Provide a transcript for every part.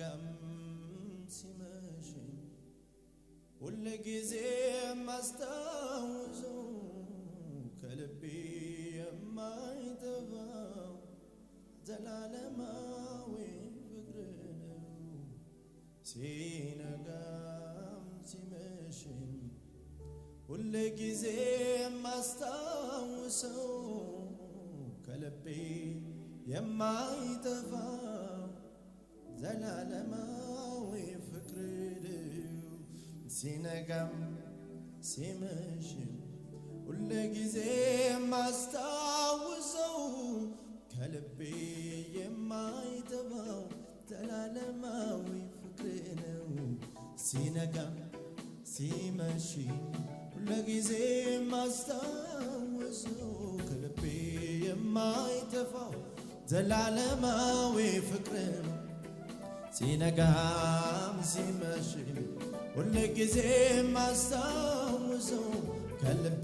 ሲነጋም ሲመሽም ሁሉ ጊዜ ማስታወሰው ከልቤ የማይጠፋው ዘላለማዊ ፍቅር ነው። ሲነጋም ሲመሽም ሁሉ ጊዜ ማስታወሰው ከልቤ የማይጠፋው ዘላለማዊ ፍቅር ነው። ሲነጋም ሲመሽም ሁሉ ጊዜ ማስታወሰው ከልቤ የማይጠፋው ዘላለማዊ ፍቅር ነው። ሲነጋም ሲመሽም ሁሉ ጊዜ ማስታወሰው ከልቤ የማይጠፋው ዘላለማዊ ፍቅር ነው። ሲነጋም ሲመሽም ሁሉ ጊዜ ማስታወሰው ከልቤ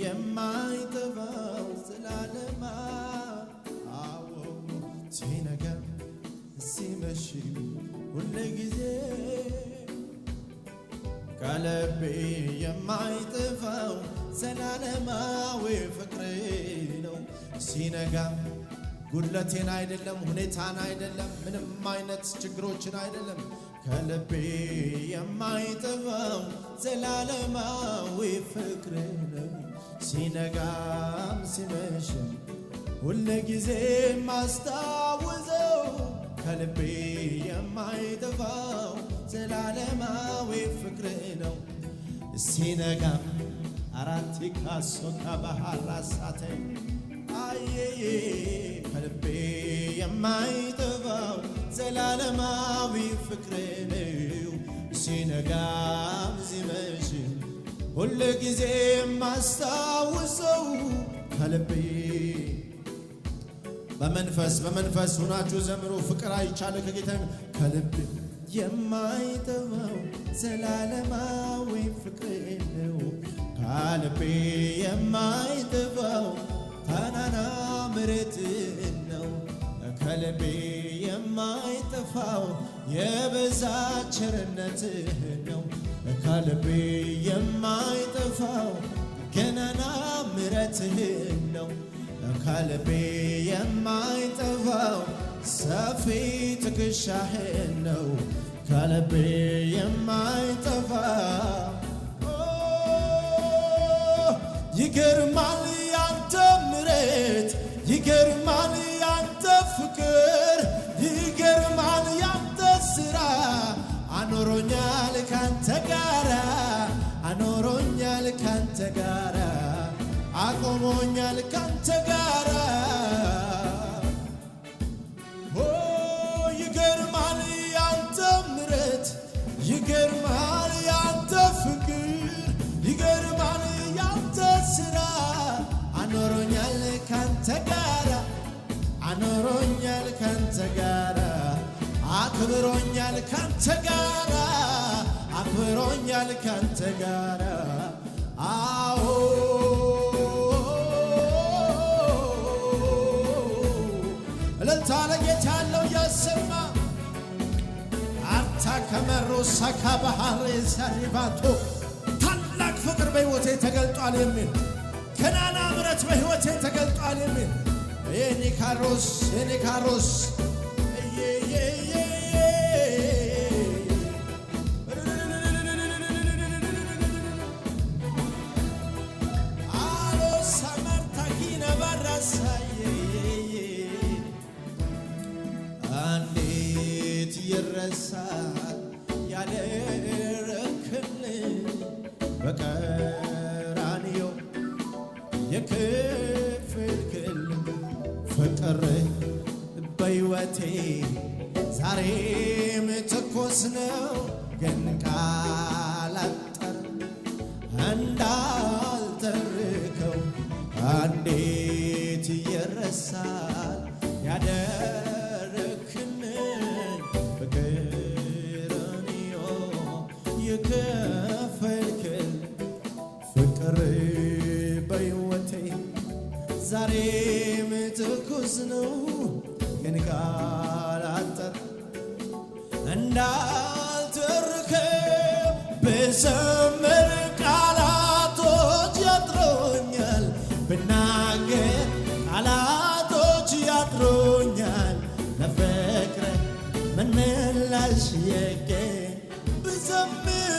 የማይጠፋው ዘላለማዊ ሲነጋም ሲመሽም ሁሉ ጊዜ ከልቤ የማይጠፋው ዘላለማዊ ፍቅር ነው። ሲነጋም ጉድለቴን አይደለም፣ ሁኔታን አይደለም፣ ምንም አይነት ችግሮችን አይደለም፣ ከልቤ የማይጠፋው ዘላለማዊ ፍቅር ነው። ሲነጋም ሲመሽም ሁሉ ጊዜ ማስታወሰው ከልቤ የማይጠፋው ዘላለማዊ ፍቅር ነው። ሲነጋም አራት ካሶታ ባህራሳተ አየዬ ከልቤ የማይጠፋው ዘላለማዊ ፍቅር ነው። ሲነጋም ሲመሽም ሁሉ ጊዜ ማስታወሰው ከልቤ በመንፈስ ሆናችሁ ዘምሩ። ፍቅር አይቻለ ከጌታ ከልቤ የማይጠፋው ዘላለማዊ ፍቅር ነው። ከልቤ የማይጠፋው ታናና ምሕረት ነው። ከልቤ የማይጠፋው የበዛ ቸርነት ነው። ከልቤ የማይጠፋው ገናና ምሕረት ነው። ከልቤ የማይጠፋው ሰፊ ትከሻህ ነው። ከልቤ የማይጠፋው ይገርማል ያንተ ምሕረት፣ ይገርማል ያንተ ፍቅር፣ ይገርማል ያንተ ሥራ። አኖሮኛል ካንተ ጋራ፣ አኖሮኛል ካንተ ጋራ፣ አቆሞኛል ካንተ ጋራ። ይገርማል ያንተ ምሕረት፣ ይገርማል ያንተ ፍቅር፣ ይገርማል ያንተ ሥራ። አኖሮኛል ካንተ ጋራ፣ አኖሮኛል ካንተ ጋራ፣ አክብሮኛል ካንተ ጋራ፣ አክብሮኛል ካንተ ጋራ። አዎ እልልታ ለጌታ ያለው ያሰማ አርታ ከመሮ ሳካ ባህሬ ሳሪባቶ ታላቅ ፍቅር በሕይወቴ ተገልጧል የሚል ከናና ምሕረት በሕይወቴ ተገልጧል የሚል የኔ ካሮስ እንዴት ይረሳል ያደረክልኝ በቀራንዮ የከፈልክልኝ ፍቅር በሕይወቴ ዛሬም ትኩስ ነው፣ ግን ቃል አጠር እንዳልተርከው እንዴት ይረሳል ያደረክልኝ በቀራንዮ የከፈልክልኝ ፍቅር በሕይወቴ ዛሬም ትኩስ ነው፣ ግን ቃል አጠር እንዳልተርከ ብዘምር ቃላቶች ያጥሮኛል ብናገር ቃላቶች ያጥሮኛል ለፍቅር ምን ምላሽ የለኝ ብዘምር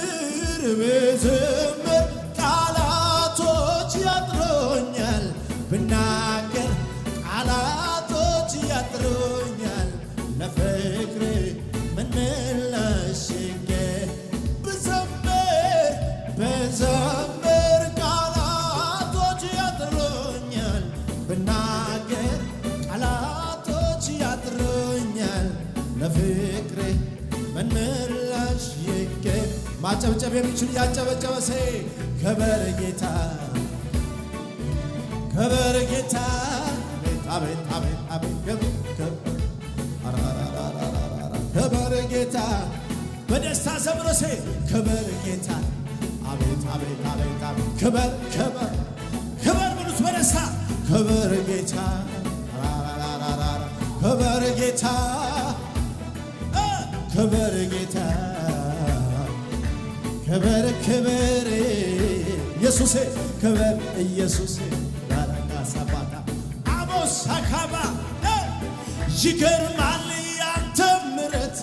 ቃላቶች ያጥሮኛል ብናገር ቃላቶች ያጥሮኛል ለፍቅር ምን ምላሽ የለኝ ብዘምር ቃላቶች ያጥሮኛል ብናገር ቃላቶች ያጥሮኛል ለፍቅር ምን ምላሽ የለኝ። ማጨብጨብ የሚችል ያጨበጨበ ሰይ ክበር ጌታ ክበር ጌታ አቤት አቤት አቤት ክበር ጌታ በደስታ ዘምሮ ሰይ ክበር ጌታ አቤት አቤት አቤት አቤት ክበር ክበር ክበር ብሉት በደስታ ክበር ጌታ ክበር ጌታ ክበር ጌታ ክበር ክበር ኢየሱስ ክበር ኢየሱስ ባራካ ሳባታ አሞስ አካባ ይገርማል ያንተ ምሕረት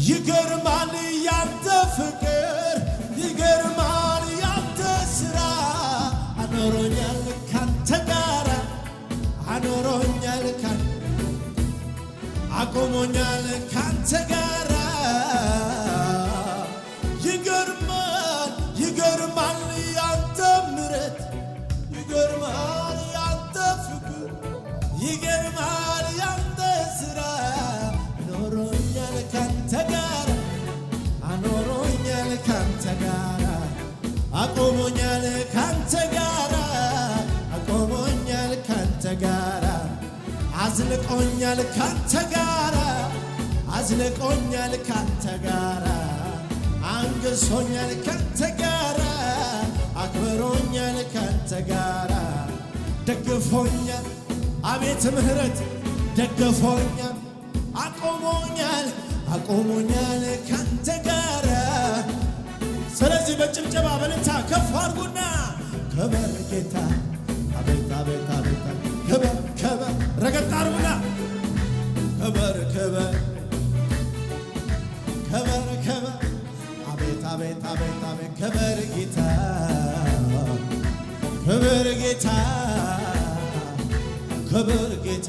ይገርማል ያንተ ፍቅር ይገርማል ያንተ ሥራ አኖሮኛል ካንተ ጋራ አኖሮኛል አቆሞኛል ካንተ ጋራ ይገርማል ያንተ ምሕረት ይገርማል ያንተ ፍቅር ይገርማል ያንተ ሥራ አኖሮኛል ካንተ ጋራ አኖሮኛል ካንተ ጋራ አቆሞኛል ካንተ ጋራ አቆሞኛል ካንተ ጋራ አዝልቆኛል ካንተ ጋራ አዝልቆኛል ካንተ ጋራ አንግሶኛል ካንተ ጋራ አክብሮኛል ካንተ ጋራ ደግፎኛል አቤት ምሕረት ደግፎኛል አቆሞኛል ካንተ ጋራ። ስለዚህ በጭብጨባ በልታ ከፍ አድርጉና ክበር ጌታ አቤት አቤት አቤት ክበር ክበር ረገጥ አድርጉና ክበር ክበር ክበር ክበር አቤት አቤት አቤት አቤት ክበር ጌታ ክበር ጌታ ክበር ጌታ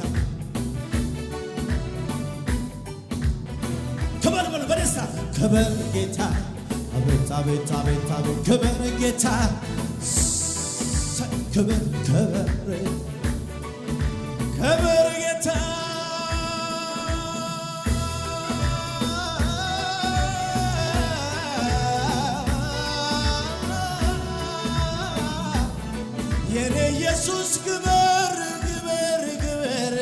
ክበር በሉ በደስታ ክበር ጌታ አቤት አቤት አቤት አቤት ክበር ጌታ ክበር ክበር ክበር ጌታ የኔ ኢየሱስ ክበር ክበር ክበር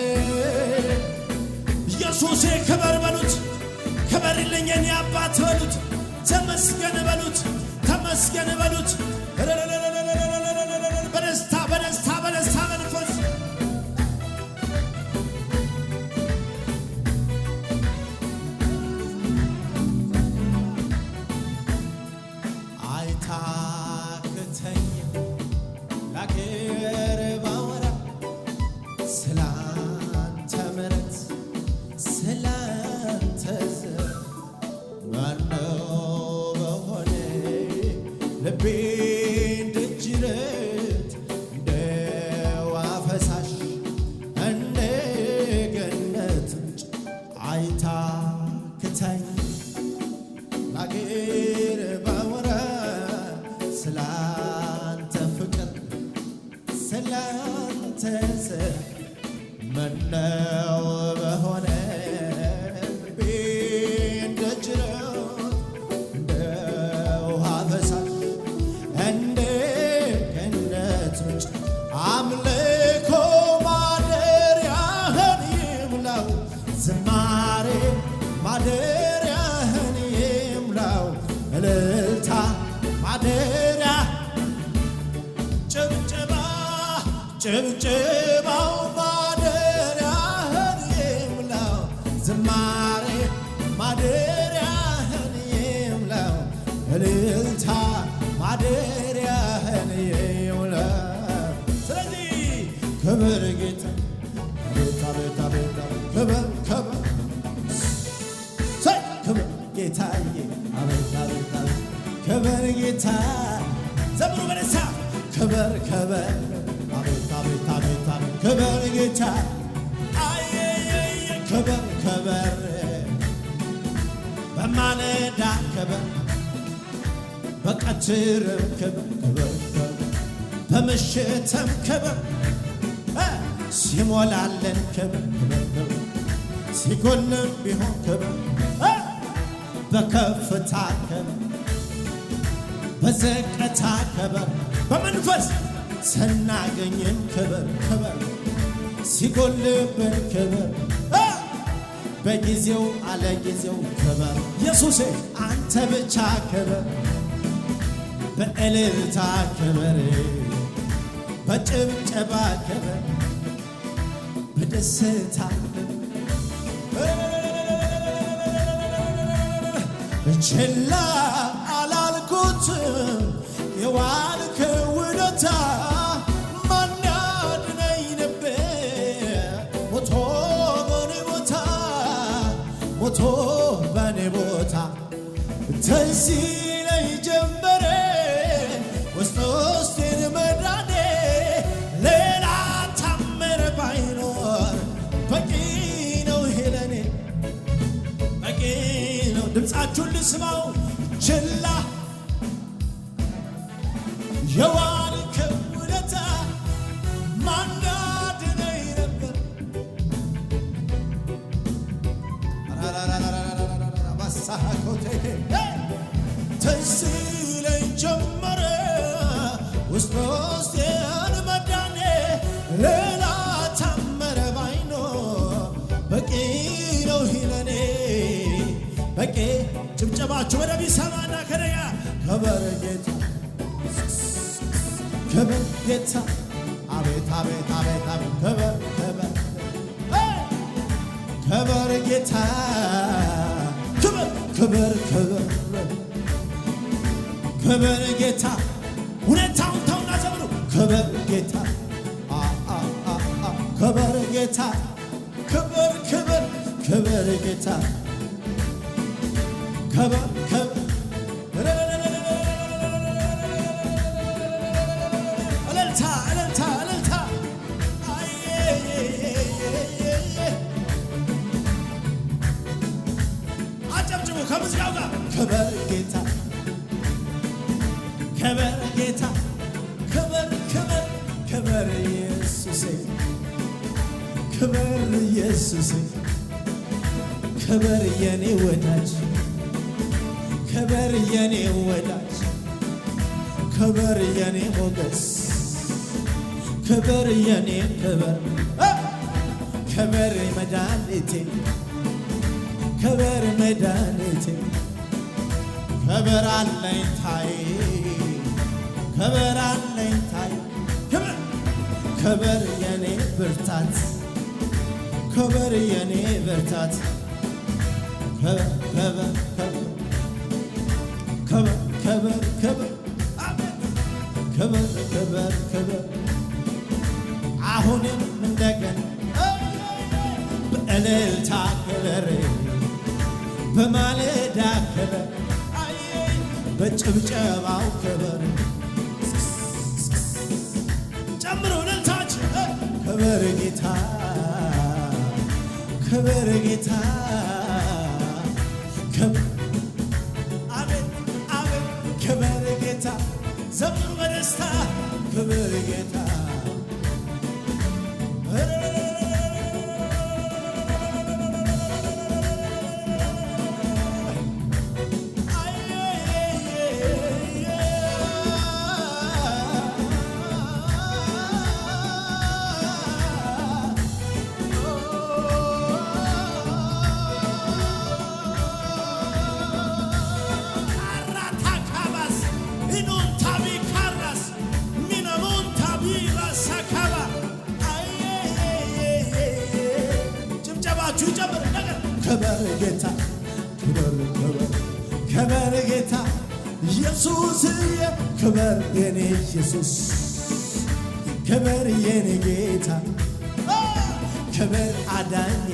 ኢየሱሴ ክበር በሉት ክበርልኝ የኔ አባት በሉት ተመስገን በሉት ተመስገን በሉት በደስታ በደስታ በደስታ መንፈስ አይታክተኝም ላገር ባወራ ስላንተ ምሕረት ስላንተ ዘር ማነው በሆነ ልቤ እንደ ጅረት እንደ ውሃ ፈሳሽ እንደ ገነት ምንጭ አይታክተኝም ላገር ባወራ ስላንተ ፍቅር ስላንተ ዘር ምነው በሆነ ልቤ እንደ ጅረት እንደ ውሃ ፈሳሽ እንደ ገነት ምንጭ አምልኮ ማደሪያህን ይሙላው ዝማሬ ማደሪያህን ይሙላው እልልታ ማደሪያ ጭብጨባው ማደሪያህን ይሙላው ዝማሬ ማደሪያ ክብር ጌታ አቤት አቤት አቤት ክብር ክብር ክብር ጌታዬ አቤት አቤት አቤት ክብር ጌታ ዘምሩ በደስታ ክብር ክብር አቤት አቤት አቤት ክብር ጌታ አየየየ ክብር ክብር በማለዳ ክብር በቀትርም ክብር ክብር በምሽትም ክብር ሲሞላለን ክብር ክብር ሲጎልም ቢሆን ክብር በከፍታ ክብር በዝቅታ ክብር በመንፈስ ስናገኝም ክብር ክብር ሲጎልብን ክብር በጊዜው አለ ጊዜው ክብር ኢየሱሴ አንተ ብቻ ክብር በእልልታ ክብር በጭብጨባ ክብር በደስታ ችላ አላልኩትም የዋልከው ውለታ ማን ያድነኝ ነበር ሞቶ በኔ ቦታ ሞቶ በኔ ቦታ ትዝ ይለኝ ጀመረ ውስጥ ውስጤን መዳኔ ሌላ ታምር ባይኖር በቂ ነው ይሄ ለኔ በቂ ነው ድምፃችሁን ልስማው ችላ የዋልከው ውለታ ማን ያድነኝ ነበር ትዝ ይለኝ ጀመረ ውስጥ ውስጤን መዳኔ ሌላ ታምር ባይኖር በቂ ነው ይሄ ለኔ በቂ ጭብጨባችሁ ወደ ቢሰማና ከደጋ ክብር ጌታ ክብር ጌታ አቤት አቤት አቤት አቤት ክብር ክብር ክብር ጌታ ክብር ክብር ክብር ክብር ጌታ ሁኔታውን ተውና ዘምሩ ክብር ጌታ ክብር ጌታ ክብር ክብር ክብር ጌታ ክብር ክብር እልልታ እልልታ እልልታ አጨብጭቡ ከሙዚቃው ጋር ክብር ጌታ ክብር ጌታ ክብር ክብር ክብር ኢየሱሴ ክብር ኢየሱሴ ክብር የኔ ወዳጅ ክብር የኔ ወዳጅ ክብር የኔ ሞገስ ክብር የኔ ክብር ክብር መድኃኒቴ ክብር መድኃኒቴ ክብር አለኝታዬ ክብር አለኝታዬ ክብር ክብር የኔ ብርታት ክብር የኔ ብርታት ክብር ክብር ክብር ክብር ክብር ክብር ክብር ክብር አሁንም እንደገና በእልልታ ክብር በማለዳ ክብር በጭብጨባው ክብር ጨምሮ እልልታች ክብር ጌታ ክብር ጌታ አቤት አቤት ክብር ጌታ ዘምሩ በደስታ ክብር ጌታ ክብር ጌታ ክብር ክብር ክብር ጌታ ኢየሱስ ክብር የኔ ኢየሱስ ክብር የኔ ጌታ ክብር አዳኜ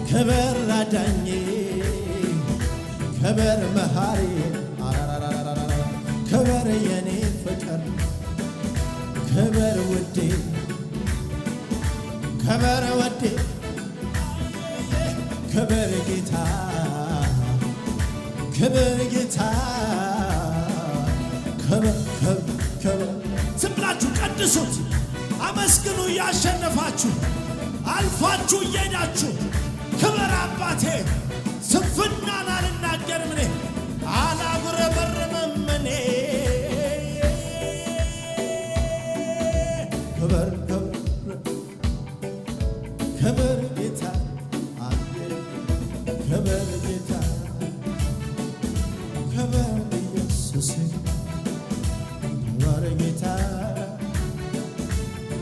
ክብር አዳኜ ክብር መሐሪ ክብር የኔ ፍቅር ክብር ውዴ ክብር ውዴ ክብር ጌታ ክብር ጌታ ክብር ዝም ብላችሁ ቀድሱት አመስግኑ እያሸነፋችሁ አልፋችሁ እየሄዳችሁ ክብር አባቴ ስንፍናን አልናገርም እኔ አላጉረመርምም እኔ ክብር ክብር ጌታ ክብር ጌታ ክብር ኢየሱስ ክብር ጌታ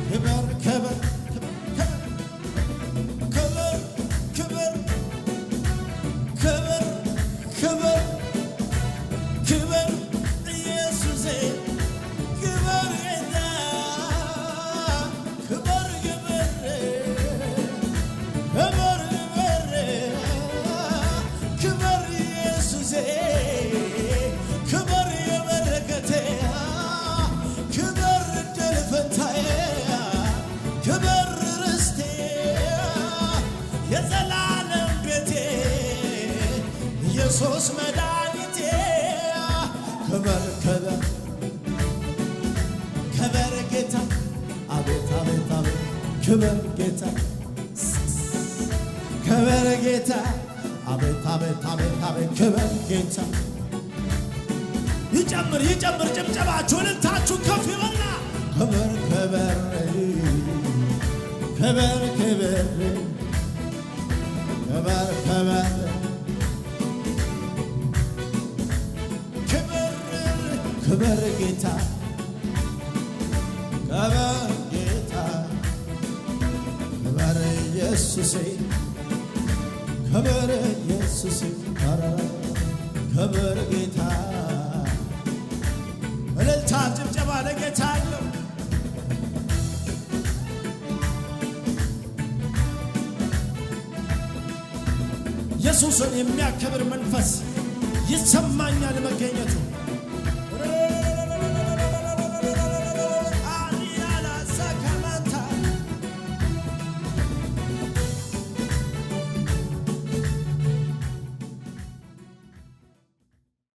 ክብር ክብር ኢየሱስ መድኃኒቴ ክብር ክብር ክብር ጌታ አቤት አቤት አቤት ክብር ጌታ ክብር ጌታ አቤት አቤት አቤት አቤት ክብር ጌታ ይጨምር ይጨምር ጭብጨባችሁ እልልታችሁ ከፍ ይበልና ክብር ክብር ክብር ክብር ክብር ክብር ክብር ጌታ ክብር ጌታ ክብር ኢየሱስ ክብር ኢየሱስ ክብር ጌታ እልልታ ጭብጨባ ለጌታ አለው። ኢየሱስን የሚያከብር መንፈስ ይሰማኛል መገኘቱ